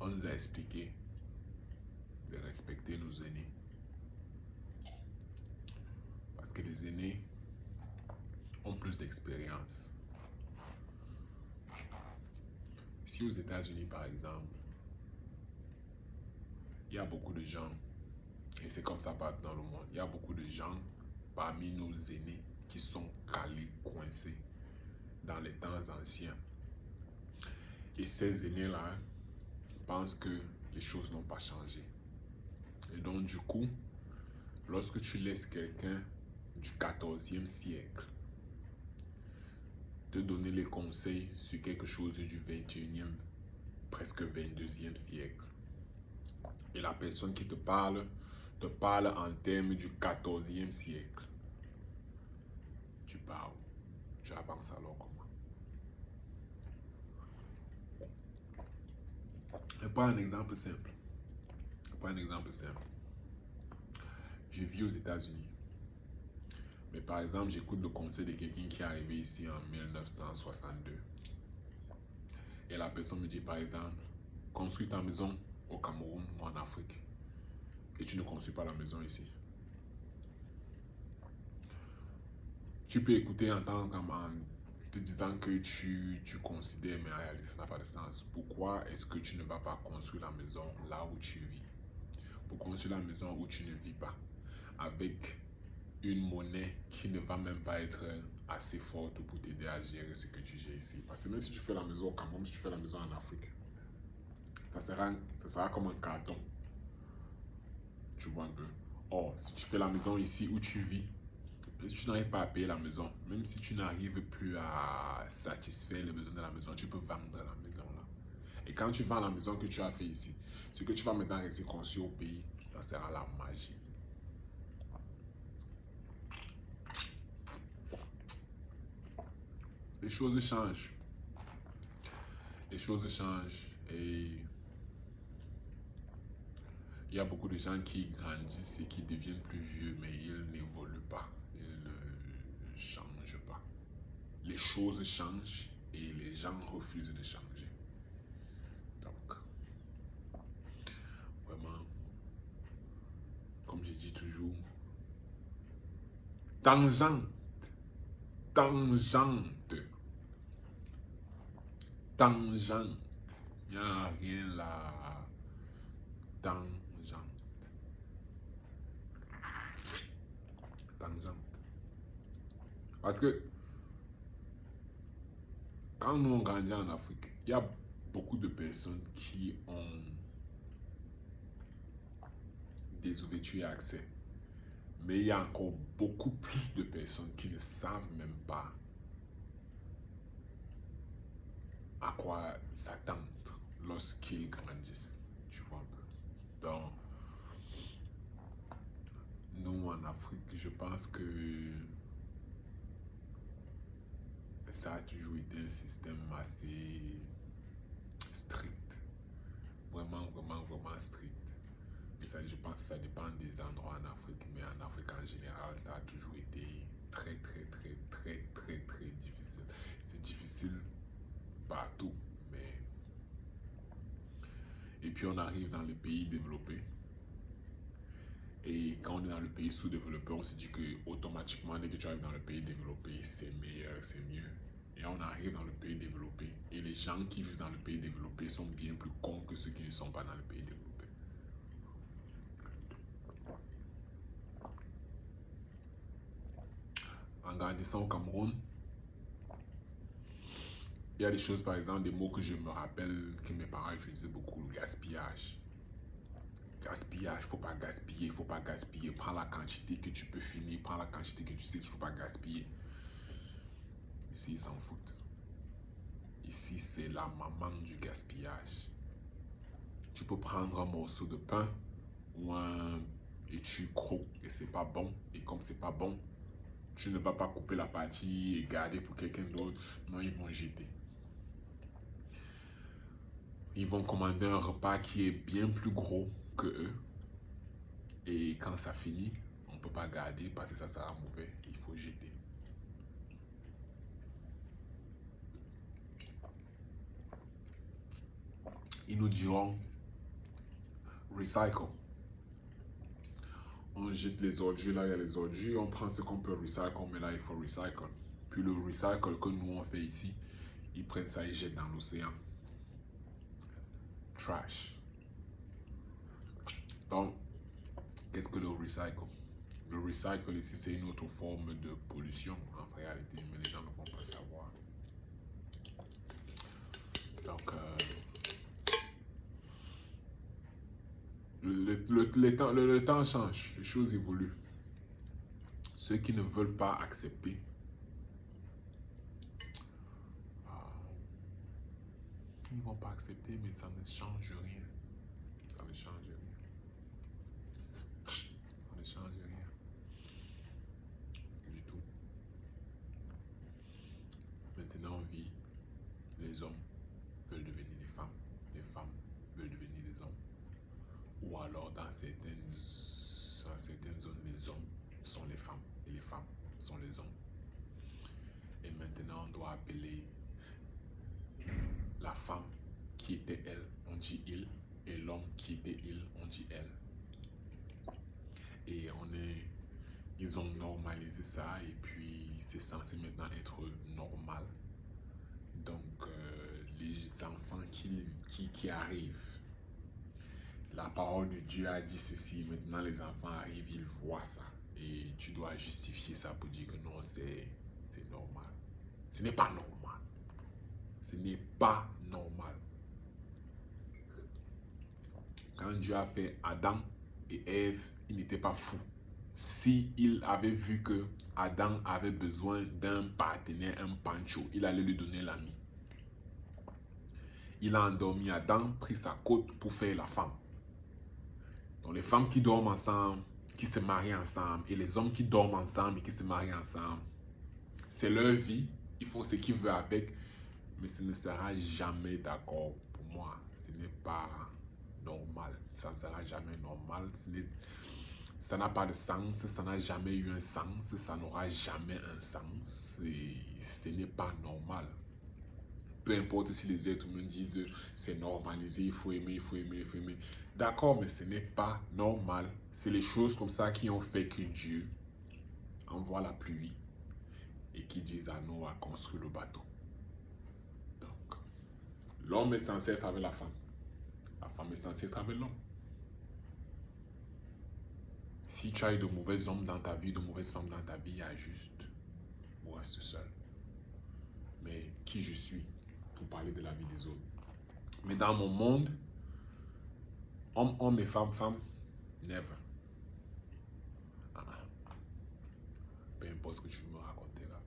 on nous a expliqué de respecter nos aînés. Parce que les aînés ont plus d'expérience. Si aux États-Unis, par exemple, il y a beaucoup de gens, et c'est comme ça partout dans le monde, il y a beaucoup de gens parmi nos aînés qui sont calés, coincés dans les temps anciens. Et ces aînés-là pensent que les choses n'ont pas changé. Et donc, du coup, lorsque tu laisses quelqu'un du 14e siècle te donner les conseils sur quelque chose du 21e, presque 22e siècle, et la personne qui te parle en termes du 14e siècle, tu parles, tu avances alors comment? Je prends un exemple simple. Je vis aux États-Unis. Mais par exemple, j'écoute le conseil de quelqu'un qui est arrivé ici en 1962. Et la personne me dit par exemple, construis ta maison au Cameroun ou en Afrique. Et tu ne construis pas la maison ici. Tu peux écouter en te disant que tu considères, mais en réalité, ça n'a pas de sens. Pourquoi est-ce que tu ne vas pas construire la maison là où tu vis? Pour construire la maison où tu ne vis pas. Avec une monnaie qui ne va même pas être assez forte pour t'aider à gérer ce que tu gères ici. Parce que même si tu fais la maison au Cameroun, si tu fais la maison en Afrique, ça sera comme un carton. Tu vois un peu. Or, si tu fais la maison ici où tu vis, si tu n'arrives pas à payer la maison, même si tu n'arrives plus à satisfaire les besoins de la maison, tu peux vendre la maison là. Et quand tu vends la maison que tu as fait ici, ce que tu vas maintenant rester construit au pays, ça sera la magie. Les choses changent. Les choses changent et il y a beaucoup de gens qui grandissent et qui deviennent plus vieux, mais ils n'évoluent pas, ils ne changent pas. Les choses changent et les gens refusent de changer. Donc, vraiment, comme je dis toujours, tangente, tangente, tangente. Il n'y a rien là. Tangente. Tangente. Parce que quand nous on grandit en Afrique, il y a beaucoup de personnes qui ont des ouvertures et accès. Mais il y a encore beaucoup plus de personnes qui ne savent même pas à quoi s'attendre lorsqu'ils grandissent. Tu vois un peu. Donc, nous en Afrique, je pense que ça a toujours été un système assez strict. Vraiment, vraiment, vraiment strict. Et ça, je pense que ça dépend des endroits en Afrique, mais en Afrique en général, ça a toujours été très, très, très, très, très, très difficile. C'est difficile partout, mais... Et puis on arrive dans les pays développés. Et quand on est dans le pays sous-développé, on se dit que automatiquement, dès que tu arrives dans le pays développé, c'est meilleur, c'est mieux. Et on arrive dans le pays développé. Et les gens qui vivent dans le pays développé sont bien plus cons que ceux qui ne sont pas dans le pays développé. En grandissant au Cameroun, il y a des choses, par exemple, des mots que je me rappelle que mes parents utilisaient beaucoup, le gaspillage. Gaspillage, faut pas gaspiller, faut pas gaspiller. Prends la quantité que tu peux finir, prends la quantité que tu sais qu'il faut pas gaspiller. Ici, ils s'en foutent. Ici, c'est la maman du gaspillage. Tu peux prendre un morceau de pain et tu croques et c'est pas bon. Et comme c'est pas bon, tu ne vas pas couper la partie et garder pour quelqu'un d'autre. Non, ils vont jeter. Ils vont commander un repas qui est bien plus gros que eux. Et quand ça finit, on ne peut pas garder parce que ça sera mauvais. Il faut jeter. Ils nous diront, recycle. On jette les ordures, là il y a les ordures, on prend ce qu'on peut recycle, mais là il faut recycle. Puis le recycle que nous on fait ici, ils prennent ça, ils jettent dans l'océan. Trash. Donc, qu'est-ce que le recycle? Le recycle ici, c'est une autre forme de pollution en réalité, mais les gens ne vont pas savoir. Donc, le temps change, les choses évoluent. Ceux qui ne veulent pas accepter, ils ne vont pas accepter, mais ça ne change rien. Ça ne change rien. Ça ne change rien. Du tout. Maintenant, on vit, les hommes veulent devenir les femmes veulent devenir les hommes. Ou alors, dans certaines zones, les hommes sont les femmes et les femmes sont les hommes. Et maintenant, on doit appeler la femme qui était elle, on dit il, et l'homme qui était il, on dit elle. Et ils ont normalisé ça, et puis c'est censé maintenant être normal. Donc, les enfants qui arrivent, la parole de Dieu a dit ceci, maintenant les enfants arrivent, ils voient ça. Et tu dois justifier ça pour dire que non, c'est normal. Ce n'est pas normal. Ce n'est pas normal. Quand Dieu a fait Adam et Ève, il n'était pas fou. Si il avait vu que Adam avait besoin d'un partenaire, un pancho, il allait lui donner l'ami. Il a endormi Adam, pris sa côte pour faire la femme. Donc les femmes qui dorment ensemble, qui se marient ensemble, et les hommes qui dorment ensemble et qui se marient ensemble, c'est leur vie, ils font ce qu'ils veulent avec, mais ce ne sera jamais d'accord pour moi. Ce n'est pas normal, ça ne sera jamais normal, ça n'a pas de sens, ça n'a jamais eu un sens, ça n'aura jamais un sens, et ce n'est pas normal. Peu importe si les êtres humains disent c'est normalisé, il faut aimer, il faut aimer, il faut aimer. D'accord, mais ce n'est pas normal. C'est les choses comme ça qui ont fait que Dieu envoie la pluie et qui dit à Noé construire le bateau. Donc, l'homme est censé être avec la femme. La femme est censée être avec l'homme. Si tu as eu de mauvais hommes dans ta vie, de mauvaises femmes dans ta vie, ajuste ou reste seul. Mais qui je suis pour parler de la vie des autres? Mais dans mon monde, homme et femme, never. Peu importe ce que tu me racontais là.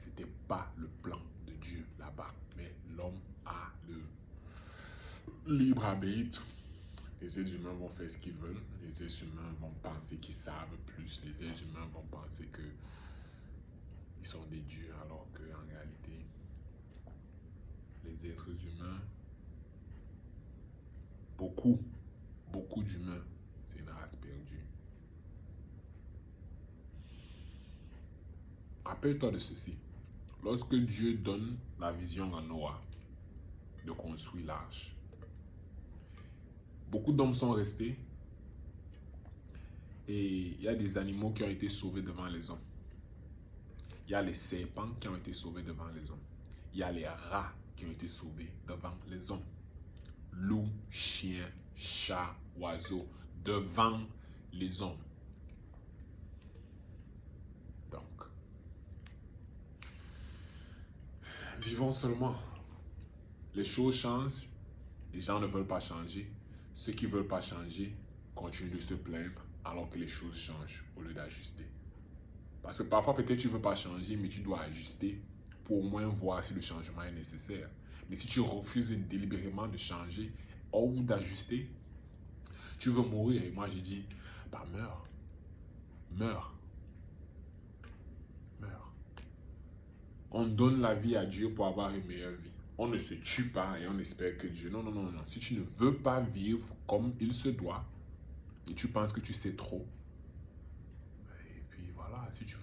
C'était pas le plan de Dieu là-bas. Mais l'homme a le libre arbitre. Les êtres humains vont faire ce qu'ils veulent. Les êtres humains vont penser qu'ils savent plus. Les êtres humains vont penser que ils sont des dieux, alors qu'en réalité, les êtres humains, beaucoup d'humains, c'est une race perdue. Rappelle-toi de ceci. Lorsque Dieu donne la vision à Noé de construire l'arche, beaucoup d'hommes sont restés et il y a des animaux qui ont été sauvés devant les hommes. Il y a les serpents qui ont été sauvés devant les hommes. Il y a les rats qui ont été sauvés devant les hommes. Loups, chiens, chats, oiseaux, devant les hommes. Donc, vivons seulement. Les choses changent, les gens ne veulent pas changer. Ceux qui ne veulent pas changer continuent de se plaindre alors que les choses changent au lieu d'ajuster. Parce que parfois, peut-être tu ne veux pas changer, mais tu dois ajuster pour au moins voir si le changement est nécessaire. Mais si tu refuses délibérément de changer ou d'ajuster, tu veux mourir. Et moi, j'ai dit, bah meurs. Meurs. Meurs. On donne la vie à Dieu pour avoir une meilleure vie. On ne se tue pas et on espère que Dieu... Non, non, non, non. Si tu ne veux pas vivre comme il se doit, et tu penses que tu sais trop, et puis voilà, si tu